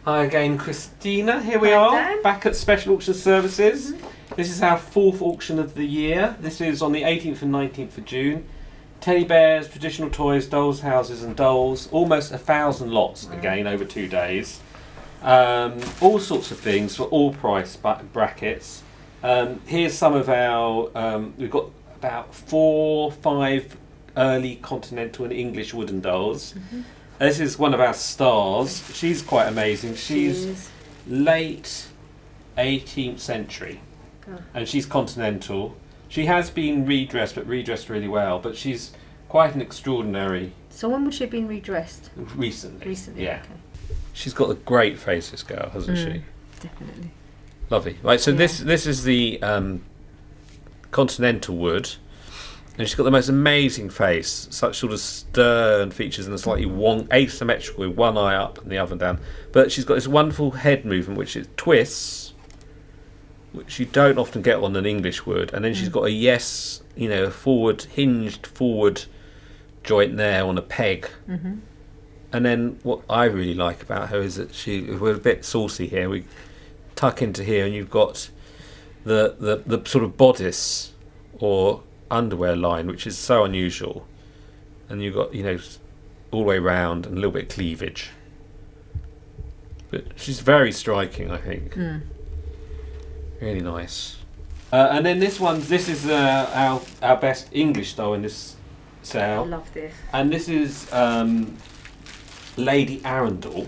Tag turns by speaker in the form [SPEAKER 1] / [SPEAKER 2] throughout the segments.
[SPEAKER 1] Hi again, Christina. Here we
[SPEAKER 2] Hi,
[SPEAKER 1] are,
[SPEAKER 2] Dan.
[SPEAKER 1] back at Special Auction Services. This is our 4th auction of the year. This is on the 18th and 19th of June. Teddy bears, traditional toys, dolls' houses and dolls. Almost 1,000 lots again over 2 days. All sorts of things for all price brackets. Here's some of our, we've got about 4 or 5 early continental and English wooden dolls. This is one of our stars. She's quite amazing. She's late 18th century and she's continental. She has been redressed, but redressed really well, but she's quite an extraordinary.
[SPEAKER 2] So when would she have been redressed?
[SPEAKER 1] Recently.
[SPEAKER 2] Recently,
[SPEAKER 1] yeah.
[SPEAKER 2] Okay.
[SPEAKER 1] She's got a great face, this girl, hasn't she?
[SPEAKER 2] Definitely.
[SPEAKER 1] Lovely. Right, so this is the continental wood. And she's got the most amazing face, such sort of stern features and a slightly asymmetrical with one eye up and the other down. But she's got this wonderful head movement which it twists, which you don't often get on an English wood. And then she's got a hinged forward joint there on a peg. And then what I really like about her is that we're a bit saucy here. We tuck into here and you've got the sort of bodice or underwear line, which is so unusual, and you've got all the way round and a little bit of cleavage, but she's very striking, I think. Really nice. And then this is our best English doll in this sale.
[SPEAKER 2] I love this.
[SPEAKER 1] And this is Lady Arundel,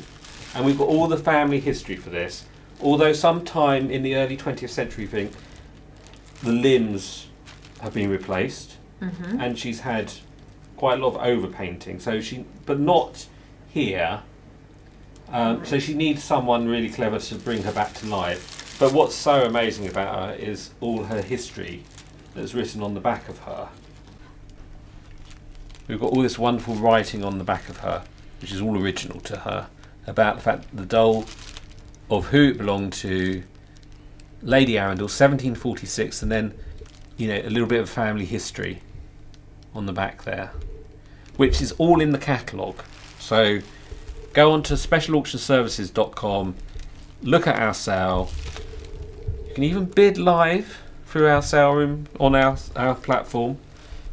[SPEAKER 1] and we've got all the family history for this, although sometime in the early 20th century thing the limbs have been replaced, and she's had quite a lot of overpainting. But not here. So she needs someone really clever to bring her back to life. But what's so amazing about her is all her history that's written on the back of her. We've got all this wonderful writing on the back of her, which is all original to her, about the fact that the doll of who it belonged to, Lady Arundel, 1746, and then a little bit of family history on the back there, which is all in the catalogue. So go on to specialauctionservices.com, look at our sale. You can even bid live through our sale room on our platform,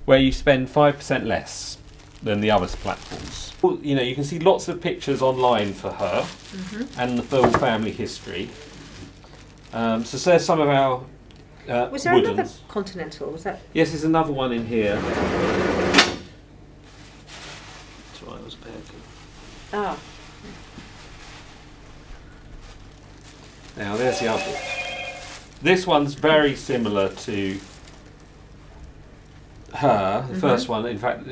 [SPEAKER 1] where you spend 5% less than the other platforms. You can see lots of pictures online for her and the full family history. So there's some of our
[SPEAKER 2] Was there
[SPEAKER 1] woodens.
[SPEAKER 2] another continental? Was that?
[SPEAKER 1] Yes, there's another one in here. That's right, it was a Harkin.
[SPEAKER 2] Ah.
[SPEAKER 1] Now there's the other. This one's very similar to her. The first one, in fact,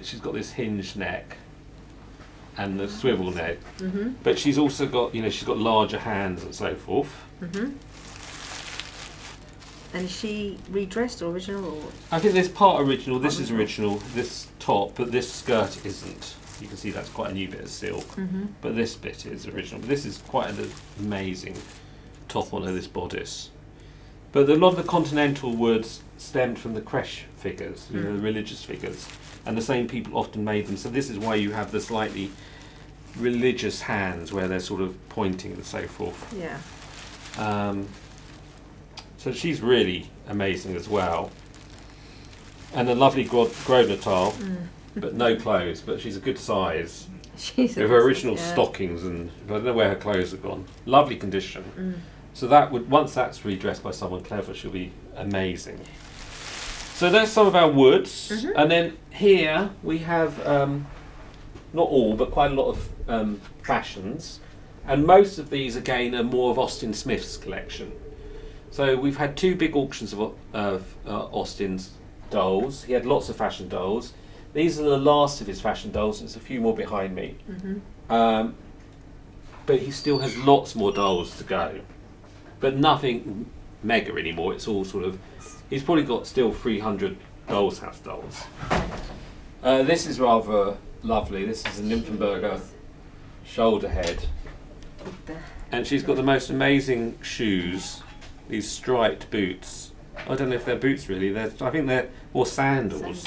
[SPEAKER 1] she's got this hinged neck and the swivel neck, but she's also got, she's got larger hands and so forth.
[SPEAKER 2] And is she redressed or original? Or?
[SPEAKER 1] I think there's part original. This is original. This top, but this skirt isn't. You can see that's quite a new bit of silk, but this bit is original. But this is quite an amazing top on her, this bodice. But a lot of the continental woods stemmed from the creche figures, the religious figures, and the same people often made them. So this is why you have the slightly religious hands where they're sort of pointing and so forth.
[SPEAKER 2] Yeah.
[SPEAKER 1] So she's really amazing as well. And a lovely Grosvenor tile, but no clothes, but she's a good size.
[SPEAKER 2] She's
[SPEAKER 1] With her original stockings, and I don't know where her clothes have gone. Lovely condition. So that would, once that's redressed by someone clever, she'll be amazing. So there's some of our woods, and then here we have not all, but quite a lot of fashions, and most of these again are more of Austin Smith's collection. So we've had 2 big auctions of Austin's dolls. He had lots of fashion dolls. These are the last of his fashion dolls. There's a few more behind me. But he still has lots more dolls to go. But nothing mega anymore. It's all sort of... He's probably got still 300 Doll's House dolls. This is rather lovely. This is a Nymphenburger shoulder head. And she's got the most amazing shoes. These striped boots. I don't know if they're boots really. I think they're more sandals.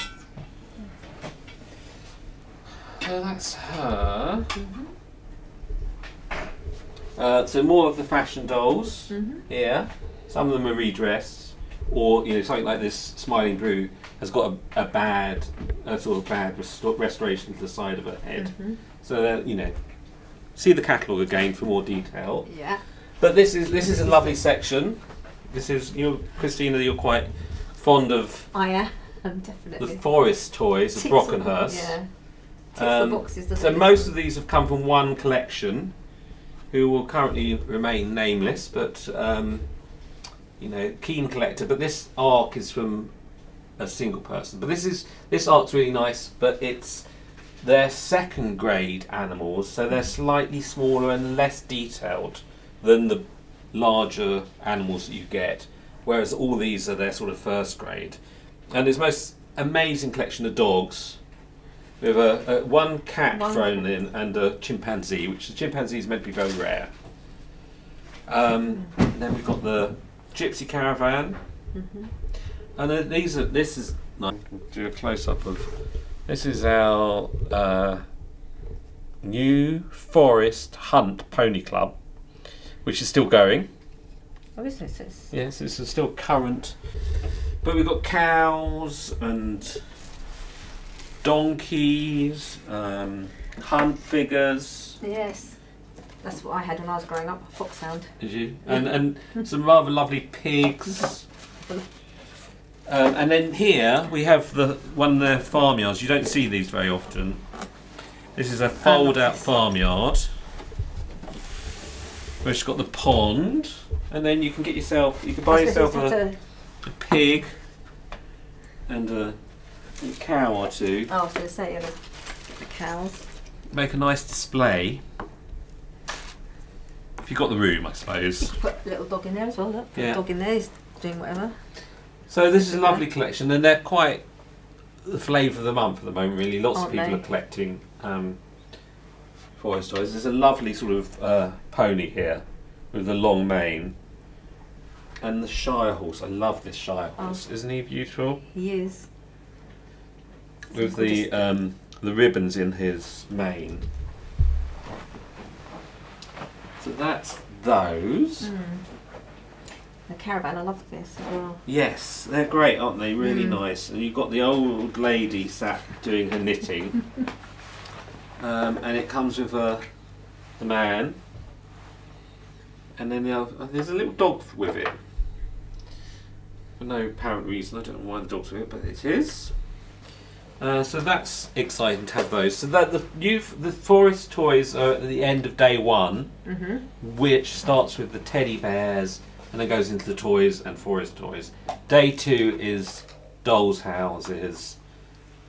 [SPEAKER 1] So that's her. So more of the fashion dolls here. Some of them are redressed, or something like this Smiling Brew has got a sort of bad restoration to the side of her head. So see the catalogue again for more detail.
[SPEAKER 2] Yeah.
[SPEAKER 1] But this is a lovely section. This is Christina. You're quite fond of.
[SPEAKER 2] I am definitely.
[SPEAKER 1] The forest toys of Brockenhurst.
[SPEAKER 2] Yeah. The boxes,
[SPEAKER 1] so most of these have come from one collection, who will currently remain nameless, but keen collector. But this arc is from a single person. But this arc's really nice, but they're second grade animals, so they're slightly smaller and less detailed than the larger animals that you get. Whereas all these are their sort of first grade. And there's most amazing collection of dogs. We have one cat thrown in and a chimpanzee, which the chimpanzee is meant to be very rare. And then we've got the gypsy caravan. And then this is nice. Do a close up of. This is our New Forest Hunt Pony Club, which is still going.
[SPEAKER 2] Oh, is this?
[SPEAKER 1] Yes, this is still current. But we've got cows and donkeys, hunt figures.
[SPEAKER 2] Yes, that's what I had when I was growing up. A foxhound.
[SPEAKER 1] Did you? And some rather lovely pigs. And then here we have one of their farmyards. You don't see these very often. This is a fold-out farmyard, which has got the pond, and then you can buy yourself a pig and a cow or two.
[SPEAKER 2] Oh, I was going to say the cows.
[SPEAKER 1] Make a nice display. If you've got the room, I suppose.
[SPEAKER 2] Put a little dog in there as well. Look,
[SPEAKER 1] yeah.
[SPEAKER 2] The dog in there is doing whatever.
[SPEAKER 1] So this is a lovely collection, and they're quite the flavour of the month at the moment. Really, lots of people are collecting forest toys. There's a lovely sort of pony here with the long mane, and the Shire horse. I love this Shire horse. Isn't he beautiful?
[SPEAKER 2] He is.
[SPEAKER 1] With the ribbons in his mane. So that's those.
[SPEAKER 2] The caravan, I love this as well.
[SPEAKER 1] Yes, they're great, aren't they? Really nice. And you've got the old lady sat doing her knitting. And it comes with the man. And then there's a little dog with it. For no apparent reason. I don't know why the dog's with it, but it is. So that's exciting to have those. So that the forest toys are at the end of day one, which starts with the teddy bears and then goes into the toys and forest toys. Day two is dolls' houses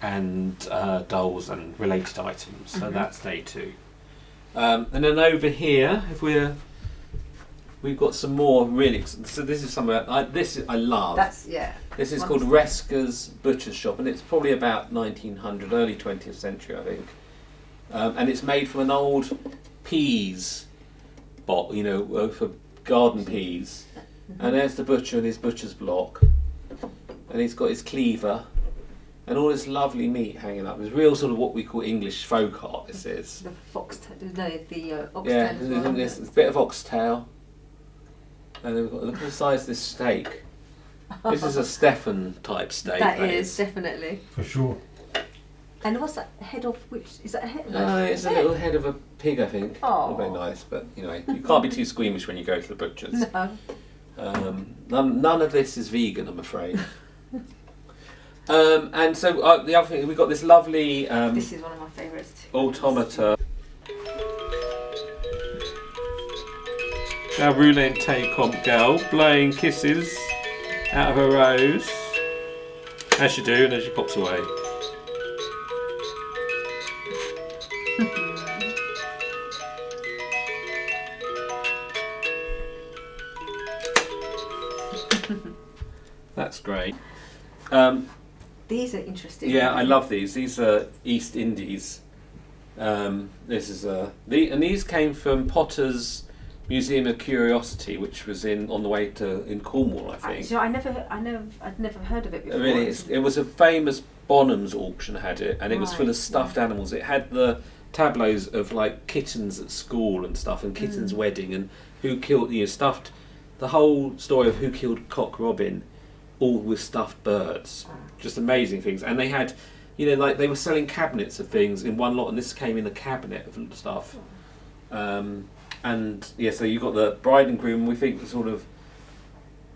[SPEAKER 1] and dolls and related items. So that's day two. And then over here, we've got some more really. So this is some of I love. This is called Reska's Butcher's Shop, and it's probably about 1900, early 20th century, I think. And it's made from an old peas bot, for garden peas. And there's the butcher and his butcher's block, and he's got his cleaver, and all this lovely meat hanging up. It's real sort of what we call English folk art. This is
[SPEAKER 2] the foxtail. No, the oxtail.
[SPEAKER 1] Yeah, there's a bit of oxtail, and then we've got look at the size of this steak. This is a Stefan type steak.
[SPEAKER 2] That is definitely
[SPEAKER 3] for sure.
[SPEAKER 2] And what's that head of? Which is that a head?
[SPEAKER 1] No, it's a little head of a pig, I think.
[SPEAKER 2] Oh,
[SPEAKER 1] not very nice, but you can't be too squeamish when you go to the butcher's.
[SPEAKER 2] No.
[SPEAKER 1] None of this is vegan, I'm afraid. And so the other thing, we've got this lovely
[SPEAKER 2] this is one of my favourites.
[SPEAKER 1] Automata. Our roulette take-on girl blowing kisses out of her rose, as she do, and then she pops away. That's great.
[SPEAKER 2] These are interesting.
[SPEAKER 1] Yeah, I love these. These are East Indies. This is and these came from Potter's Museum of Curiosity, which was on the way in Cornwall, I think.
[SPEAKER 2] I'd never heard of it before.
[SPEAKER 1] Really, it was a famous Bonham's auction had it, and it was full of stuffed animals. It had the tableaus of like kittens at school and stuff, and kittens wedding, and who killed, stuffed, the whole story of who killed Cock Robin, all with stuffed birds. Just amazing things. And they had, like they were selling cabinets of things in one lot, and this came in a cabinet of stuff. And yeah, so you've got the bride and groom. We think the sort of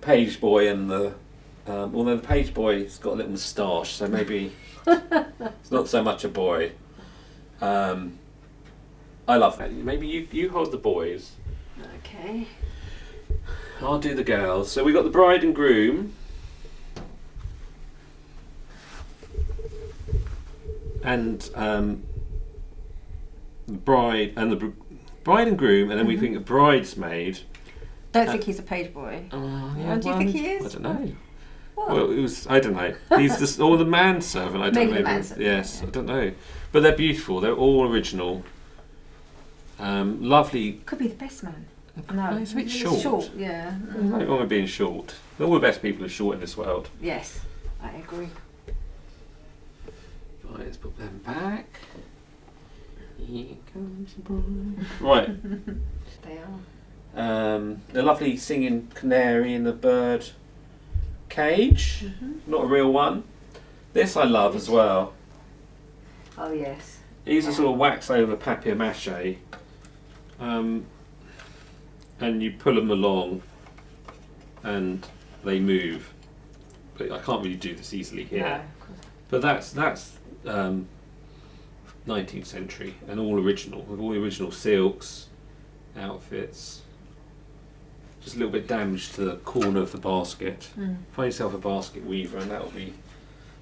[SPEAKER 1] page boy and the, although the page boy's got a little moustache, so maybe it's not so much a boy. I love that. Maybe you hold the boys.
[SPEAKER 2] Okay.
[SPEAKER 1] I'll do the girls. So we got the bride and groom. And the bride and the bride and groom, and then we think a bridesmaid.
[SPEAKER 2] Don't think he's a page boy.
[SPEAKER 1] Yeah,
[SPEAKER 2] do you think he is?
[SPEAKER 1] I don't know.
[SPEAKER 2] What?
[SPEAKER 1] Well, it was. I don't know. He's or the manservant. I don't
[SPEAKER 2] Maybe
[SPEAKER 1] know.
[SPEAKER 2] the manservant.
[SPEAKER 1] Yes, I don't know. But they're beautiful. They're all original. Lovely.
[SPEAKER 2] Could be the best man. No,
[SPEAKER 1] It's a bit short.
[SPEAKER 2] Short, yeah.
[SPEAKER 1] Nothing wrong with being short. All the best people are short in this world.
[SPEAKER 2] Yes, I agree.
[SPEAKER 1] Right, let's put them back. Here comes the bride. Right.
[SPEAKER 2] They are.
[SPEAKER 1] The lovely singing canary in the bird cage. Not a real one. This I love as well.
[SPEAKER 2] Oh yes.
[SPEAKER 1] These are sort of wax over papier-mâché. And you pull them along and they move. But I can't really do this easily here.
[SPEAKER 2] No, of course.
[SPEAKER 1] But that's 19th century and all original, with all the original silks, outfits. Just a little bit damaged to the corner of the basket. Find yourself a basket weaver and that'll be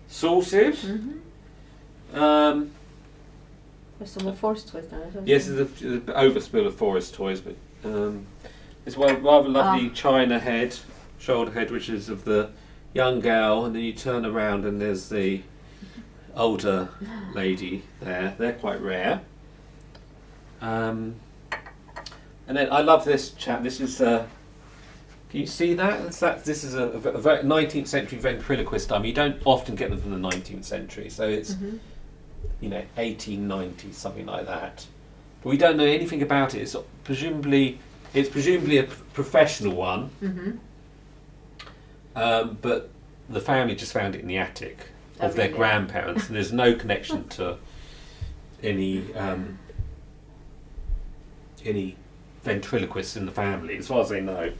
[SPEAKER 1] sorted.
[SPEAKER 2] There's some more forest toys now.
[SPEAKER 1] Yes, there's an overspill of forest toys, but there's one rather lovely china head, shoulder head, which is of the young gal, and then you turn around and there's the older lady there. They're quite rare. And then I love this chap. This is can you see that? This is a 19th century ventriloquist dummy. You don't often get them from the 19th century, so it's 1890, something like that. But we don't know anything about it. It's presumably a professional one. But the family just found it in the attic of their grandparents, and there's no connection to any ventriloquists in the family, as far as they know.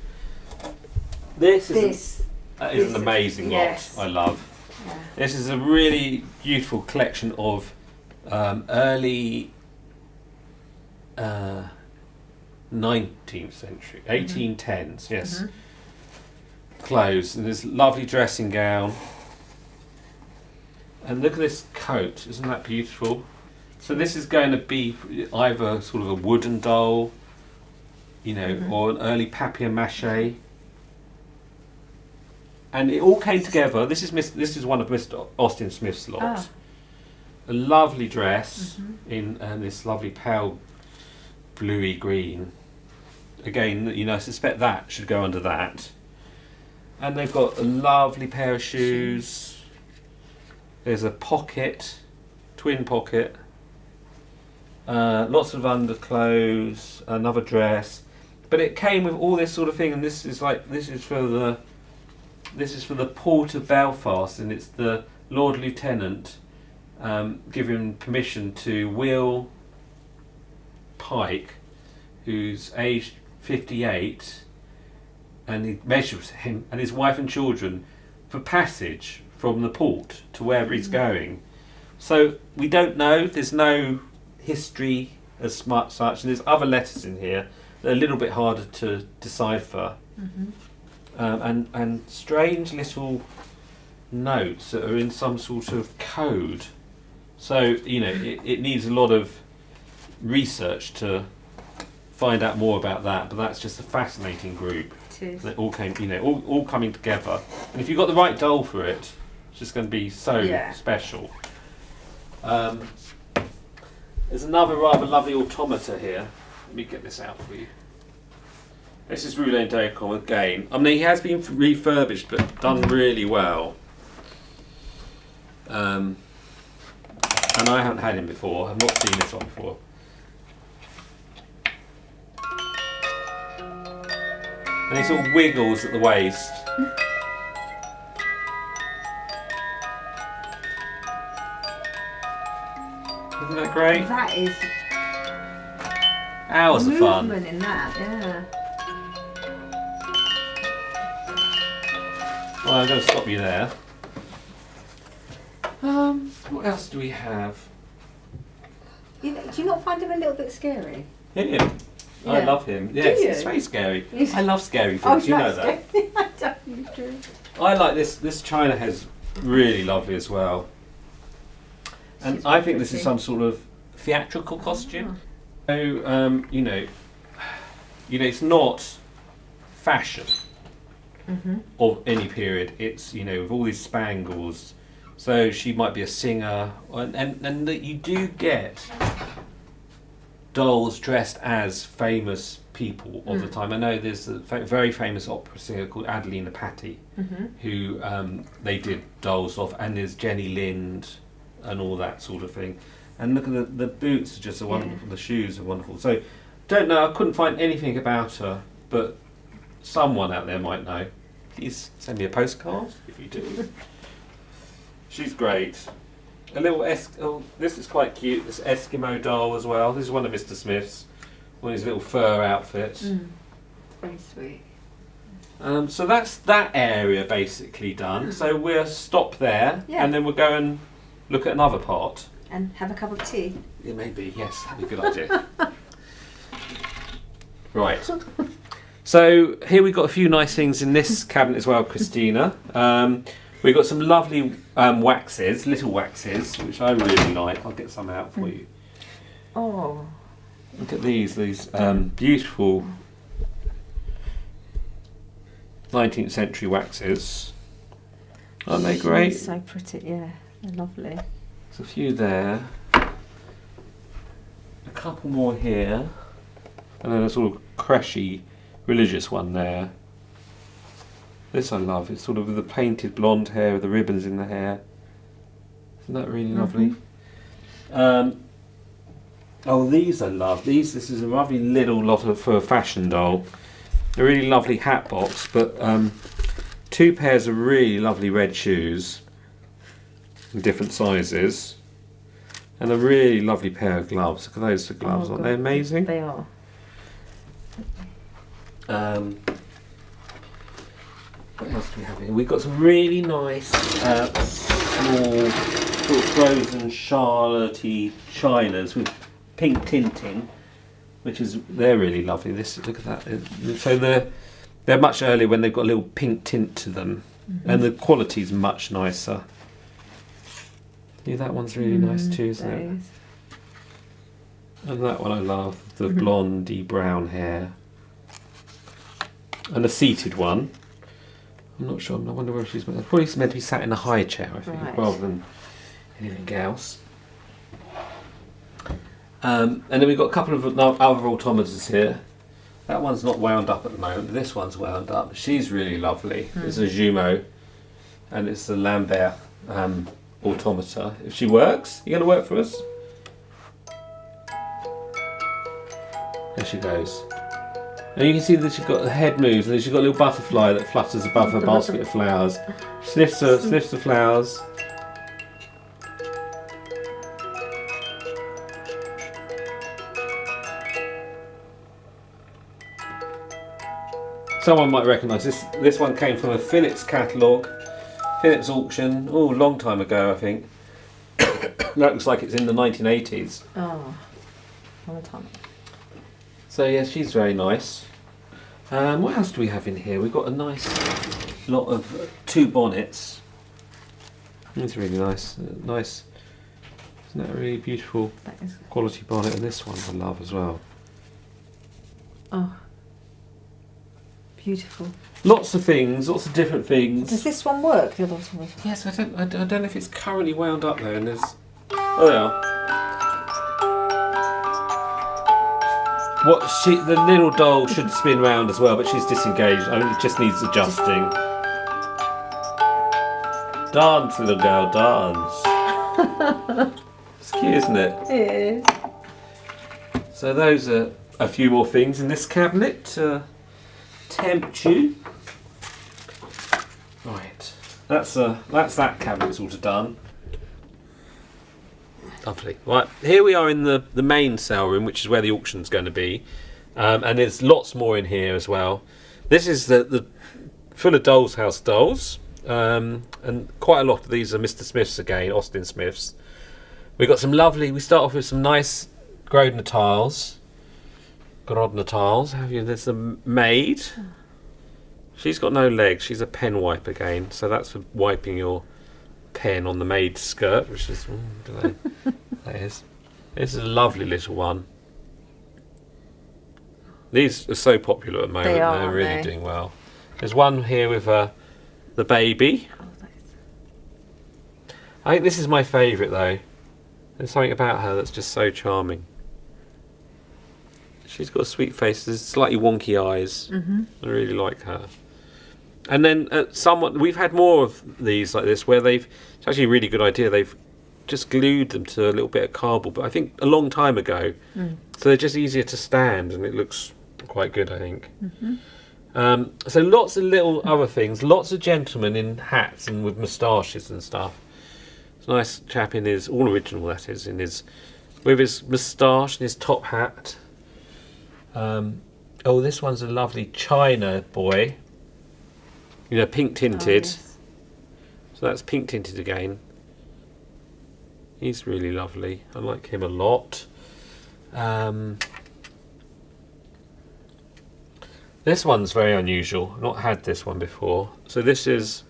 [SPEAKER 1] This is an amazing lot. I love.
[SPEAKER 2] Yeah.
[SPEAKER 1] This is a really beautiful collection of early 19th century, 1810s, yes. Clothes, and this lovely dressing gown. And look at this coat, isn't that beautiful? So this is going to be either sort of a wooden doll, or an early papier-mâché. And it all came together. This is one of Mr. Austin Smith's lots. A lovely dress in this lovely pale bluey green. Again, I suspect that should go under that. And they've got a lovely pair of shoes. There's a pocket, twin pocket. Lots of underclothes, another dress. But it came with all this sort of thing, and this is for the Port of Belfast, and it's the Lord Lieutenant giving permission to Will Pike, who's aged 58, and he measures him and his wife and children for passage from the port to wherever he's going. So we don't know, there's no history as such, and there's other letters in here that are a little bit harder to decipher. And strange little notes that are in some sort of code. So, it needs a lot of research to find out more about that, but that's just a fascinating group.
[SPEAKER 2] It is.
[SPEAKER 1] That all came, all coming together. And if you've got the right doll for it, it's just going to be so special. There's another rather lovely automata here. Let me get this out for you. This is Roulet Dacom again. I mean, he has been refurbished, but done really well. And I haven't had him before. I've not seen this one before. And he sort of wiggles at the waist. Isn't that great?
[SPEAKER 2] That is
[SPEAKER 1] Hours of fun.
[SPEAKER 2] movement in that, yeah.
[SPEAKER 1] Well, I'm going to stop you there. What else do we have?
[SPEAKER 2] Do you not find him a little bit scary?
[SPEAKER 1] Him. I
[SPEAKER 2] Yeah.
[SPEAKER 1] love him.
[SPEAKER 2] Do
[SPEAKER 1] Yes,
[SPEAKER 2] you?
[SPEAKER 1] it's very scary.
[SPEAKER 2] He's-
[SPEAKER 1] I love scary things. You know that.
[SPEAKER 2] I definitely do.
[SPEAKER 1] I like this. This china head's really lovely as well. And
[SPEAKER 2] She's
[SPEAKER 1] I think this is
[SPEAKER 2] pretty.
[SPEAKER 1] some sort of theatrical costume. So you know, it's not fashion of any period. It's with all these spangles. So she might be a singer, and that you do get dolls dressed as famous people of the time. I know there's a very famous opera singer called Adelina Patti, who they did dolls of, and there's Jenny Lind and all that sort of thing. And look at the boots are just wonderful, the shoes are wonderful. So, don't know, I couldn't find anything about her, but someone out there might know. Please send me a postcard if you do. She's great. A little this is quite cute. This Eskimo doll as well. This is one of Mr. Smith's, one of his little fur outfits.
[SPEAKER 2] Very sweet.
[SPEAKER 1] So that's that area basically done. So we'll stop there,
[SPEAKER 2] Yeah.
[SPEAKER 1] and then we'll go and look at another part.
[SPEAKER 2] And have a cup of tea.
[SPEAKER 1] Yeah, maybe. Yes, that'd be a good idea. Right. So here we've got a few nice things in this cabinet as well, Christina. We've got some lovely waxes, little waxes, which I really like. I'll get some out for you.
[SPEAKER 2] Oh.
[SPEAKER 1] Look at these beautiful 19th century waxes. Aren't they great?
[SPEAKER 2] So pretty, yeah. They're lovely.
[SPEAKER 1] There's a few there. A couple more here. And then a sort of crashy religious one there. This I love. It's sort of with the painted blonde hair with the ribbons in the hair. Isn't that really lovely? Oh, these I love. This is a lovely little lot for a fashion doll. A really lovely hat box, but two pairs of really lovely red shoes in different sizes, and a really lovely pair of gloves. Look at those gloves, aren't they amazing?
[SPEAKER 2] They are.
[SPEAKER 1] What else do we have here? We've got some really nice small sort of frozen Charlotte-y chinas with pink tinting, they're really lovely. Look at that. So they're much earlier when they've got a little pink tint to them, and the quality's much nicer. Yeah, that one's really nice too, isn't it? And that one I love, the blondie brown hair. And a seated one. I'm not sure. I wonder where she's probably meant to be sat in a high chair, I think, rather than anything else. And then we've got a couple of other automatons here. That one's not wound up at the moment, but this one's wound up. She's really lovely. It's a Jumeau, and it's the Lambert automata. If she works, you going to work for us? There she goes. And you can see that she's got the head moves, and then she's got a little butterfly that flutters above her basket of flowers. Sniffs the flowers. Someone might recognise this. This one came from a Philips catalogue, Philips auction, a long time ago, I think. That looks like it's in the 1980s.
[SPEAKER 2] Oh, long time.
[SPEAKER 1] So yeah, she's very nice. What else do we have in here? We've got a nice lot of two bonnets. It's really nice. Nice. Isn't that a really beautiful quality bonnet? And this one I love as well.
[SPEAKER 2] Oh. Beautiful.
[SPEAKER 1] Lots of things, lots of different things.
[SPEAKER 2] Does this one work? The other one?
[SPEAKER 1] Yes, I don't know if it's currently wound up though. And there's there are. The little doll should spin round as well, but she's disengaged. I mean, it just needs adjusting. Dance, little girl, dance. It's cute, isn't it?
[SPEAKER 2] It is.
[SPEAKER 1] So those are a few more things in this cabinet to tempt you. Right, that's that cabinet sort of done. Lovely. Right, here we are in the main sale room, which is where the auction's going to be, and there's lots more in here as well. This is the full of Doll's House dolls, and quite a lot of these are Mr. Smith's again, Austin Smith's. We've got some lovely. We start off with some nice Grodner tiles. Have you? There's a maid. She's got no legs. She's a pen wipe again, so that's for wiping your pen on the maid's skirt, which is that is. This is a lovely little one. These are so popular at the moment. They're really doing well. There's one here with the baby. I think this is my favourite though. There's something about her that's just so charming. She's got a sweet face. There's slightly wonky eyes. I really like her. And then we've had more of these like this where it's actually a really good idea. They've just glued them to a little bit of cardboard, but I think a long time ago. So they're just easier to stand, and it looks quite good, I think. So lots of little other things. Lots of gentlemen in hats and with moustaches and stuff. It's a nice chap in his all original, that is, with his moustache and his top hat. Oh, this one's a lovely China boy. Pink tinted.
[SPEAKER 2] Oh, yes.
[SPEAKER 1] So that's pink tinted again. He's really lovely. I like him a lot. This one's very unusual. I've not had this one before. So this is,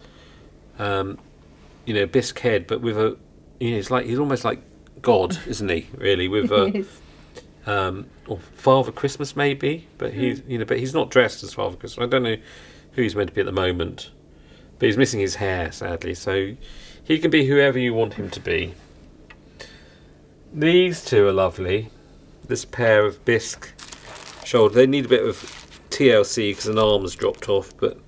[SPEAKER 1] bisque head, but with a, he's almost like God, isn't he? Really, with a. Or Father Christmas maybe, but he's not dressed as Father Christmas. I don't know who he's meant to be at the moment, but he's missing his hair sadly, so he can be whoever you want him to be. These two are lovely. This pair of bisque shoulder, they need a bit of TLC because an arm's dropped off, but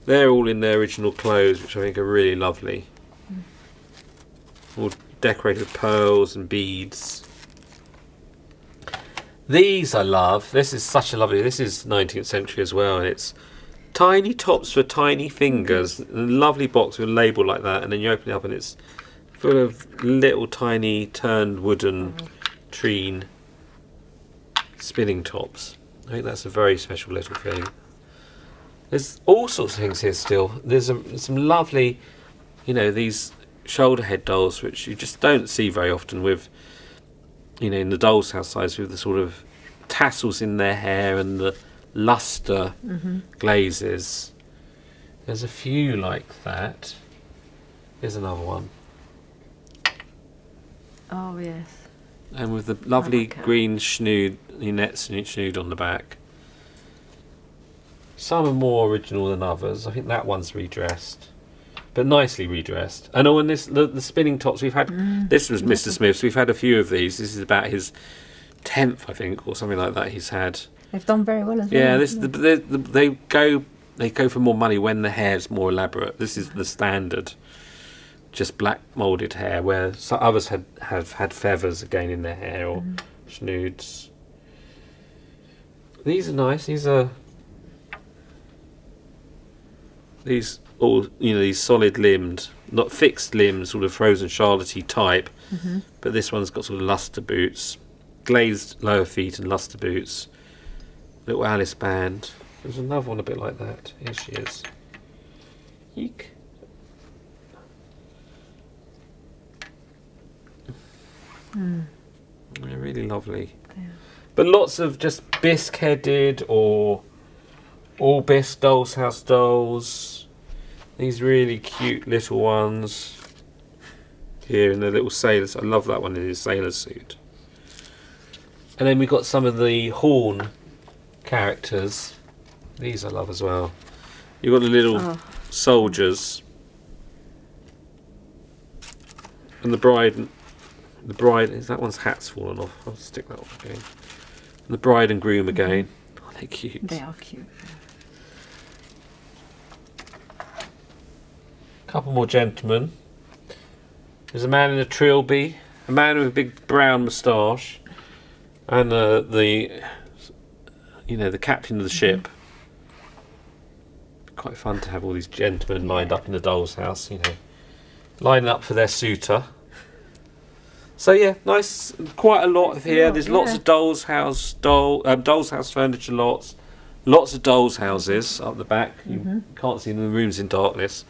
[SPEAKER 1] they're all in their original clothes, which I think are really lovely. All decorated with pearls and beads. These I love. This is such a lovely. This is 19th century as well, and it's tiny tops for tiny fingers. A lovely box with a label like that, and then you open it up, and it's full of little tiny turned wooden treen spinning tops. I think that's a very special little thing. There's all sorts of things here still. There's some lovely, these shoulder head dolls which you just don't see very often with. In the Doll's House size with the sort of tassels in their hair and the lustre glazes. There's a few like that. Here's another one.
[SPEAKER 2] Oh, yes.
[SPEAKER 1] And with the lovely green snood, net snood on the back. Some are more original than others. I think that one's redressed. But nicely redressed. And the spinning tops we've had. This was Mr. Smith's. We've had a few of these. This is about his 10th, I think, or something like that. He's had.
[SPEAKER 2] They've done very well as well.
[SPEAKER 1] Yeah, they go for more money when the hair's more elaborate. This is the standard, just black moulded hair. Where some others have had feathers again in their hair or snoods. These are nice. These all these solid limbed, not fixed limbs, sort of frozen charlotte-y type, but this one's got sort of lustre boots, glazed lower feet and lustre boots, little Alice band. There's another one a bit like that. Here she is. Eek. They're really lovely. Yeah. But lots of just bisque headed or all bisque Doll's House dolls. These really cute little ones here in the little sailors. I love that one in his sailor suit. And then we've got some of the horn characters. These I love as well. You've got the little soldiers. And the bride, that one's hat's fallen off. I'll stick that off again. And the bride and groom again. Oh, they're cute.
[SPEAKER 2] They are cute.
[SPEAKER 1] Couple more gentlemen. There's a man in a trilby, a man with a big brown moustache, and the captain of the ship. quite fun to have all these gentlemen lined up in the doll's house, you know, lining up for their suitor. So yeah, nice, quite a lot here. There's lots of doll's house furniture, lots of doll's houses up the back. You can't see them, the room's in darkness,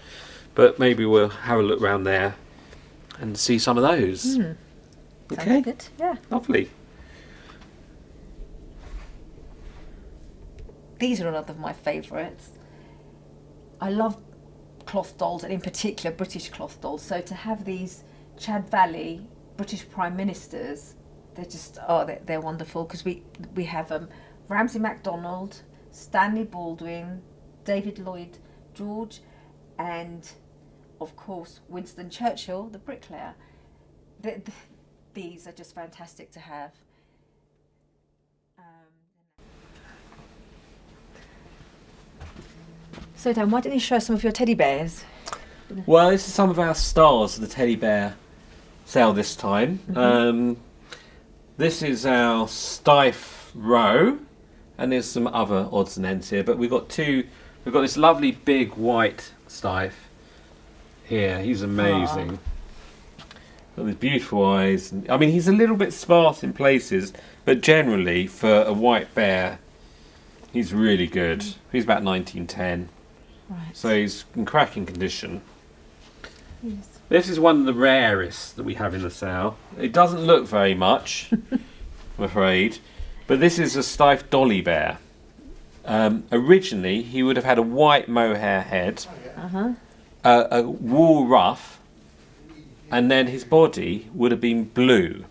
[SPEAKER 1] but maybe we'll have a look around there and see some of those. Okay,
[SPEAKER 2] Sounds good. Yeah.
[SPEAKER 1] lovely.
[SPEAKER 2] These are another of my favourites. I love cloth dolls, and in particular British cloth dolls. So to have these Chad Valley British Prime Ministers, they're just they're wonderful, because we have Ramsay MacDonald, Stanley Baldwin, David Lloyd George, and of course Winston Churchill, the bricklayer. These are just fantastic to have. So Dan, why don't you show us some of your teddy bears?
[SPEAKER 1] Well, this is some of our stars of the teddy bear sale this time. This is our Stife row, and there's some other odds and ends here, but we've got this lovely big white Stife here. He's amazing. Got these beautiful eyes. I mean, he's a little bit sparse in places, but generally for a white bear, he's really good. He's about 1910.
[SPEAKER 2] Right.
[SPEAKER 1] So he's in cracking condition.
[SPEAKER 2] Yes.
[SPEAKER 1] This is one of the rarest that we have in the sale. It doesn't look very much, I'm afraid, but this is a Stife dolly bear. Originally, he would have had a white mohair head, a wool ruff, and then his body would have been blue.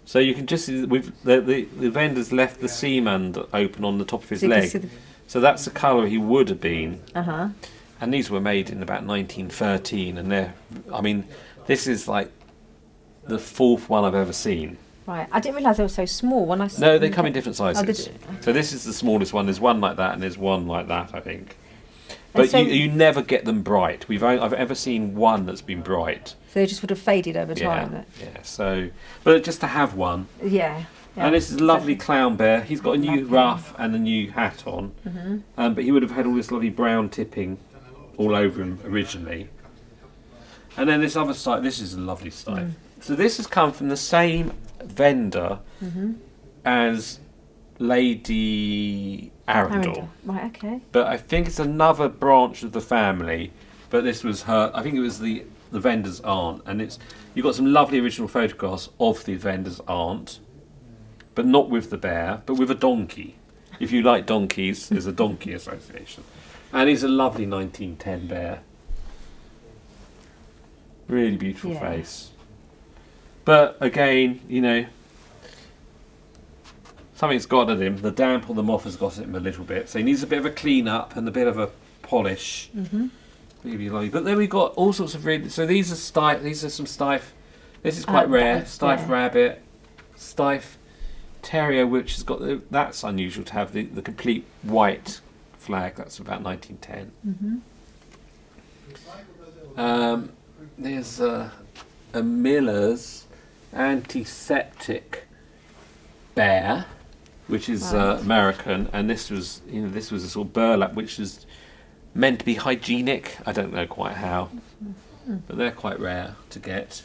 [SPEAKER 1] So you can just see the vendors left the seam open on the top of his leg. So that's the colour he would have been. And these were made in about 1913, and this is like the fourth one I've ever seen.
[SPEAKER 2] Right, I didn't realise they were so small. When I
[SPEAKER 1] No, they come in different sizes.
[SPEAKER 2] Oh,
[SPEAKER 1] so this is the smallest one. There's one like that, and there's one like that, I think.
[SPEAKER 2] And
[SPEAKER 1] But
[SPEAKER 2] so,
[SPEAKER 1] you never get them bright. I've ever seen one that's been bright.
[SPEAKER 2] so they just would have faded over time.
[SPEAKER 1] Yeah. So, but just to have one.
[SPEAKER 2] Yeah.
[SPEAKER 1] And this is a lovely clown bear. He's got a new ruff and a new hat on, but he would have had all this lovely brown tipping all over him originally. And then this other side, this is a lovely Stife. So this has come from the same vendor as Lady Arundel.
[SPEAKER 2] Right, okay.
[SPEAKER 1] But I think it's another branch of the family. But this was her. I think it was the vendor's aunt, and you've got some lovely original photographs of the vendor's aunt, but not with the bear, but with a donkey. If you like donkeys, there's a donkey association, and he's a lovely 1910 bear. Really beautiful face. But again, something's got at him. The damp or the moth has got at him a little bit, so he needs a bit of a clean up and a bit of a polish. Maybe lovely. But then we've got all sorts of really. So these are Stife. These are some Stife. This is quite rare. Stife rabbit, Stife terrier, which has got that's unusual to have the complete white flag. That's about 1910. There's a Miller's antiseptic bear, which is American, and this was a sort of burlap, which is meant to be hygienic. I don't know quite how, but they're quite rare to get.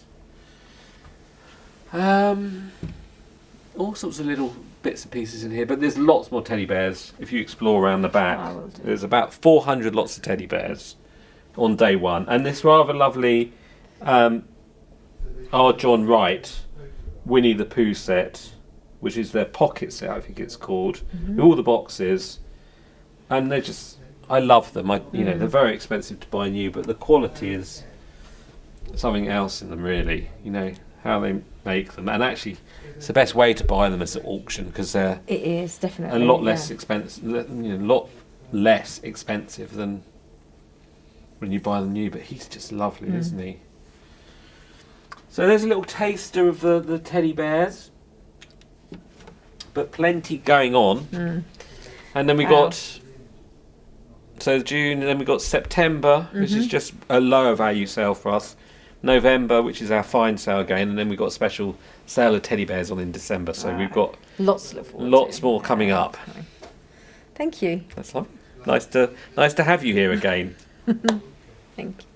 [SPEAKER 1] All sorts of little bits and pieces in here, but there's lots more teddy bears. If you explore around the back, there's about 400 lots of teddy bears on day one, and this rather lovely R. John Wright Winnie the Pooh set, which is their pocket set, I think it's called, with all the boxes, and they're just, I love them. They're very expensive to buy new, but the quality is something else in them, really. How they make them, and actually it's the best way to buy them is at auction, because it
[SPEAKER 2] is definitely
[SPEAKER 1] a lot less expensive, lot less expensive than when you buy them new. But he's just lovely, isn't he? So there's a little taster of the teddy bears, but plenty going on. And then we got June, and then we got September, which is just a lower value sale for us. November, which is our fine sale again, and then we've got a special sale of teddy bears on in December. So we've got
[SPEAKER 2] lots more
[SPEAKER 1] coming up.
[SPEAKER 2] Thank you.
[SPEAKER 1] That's lovely. Nice to have you here again.
[SPEAKER 2] Thank you.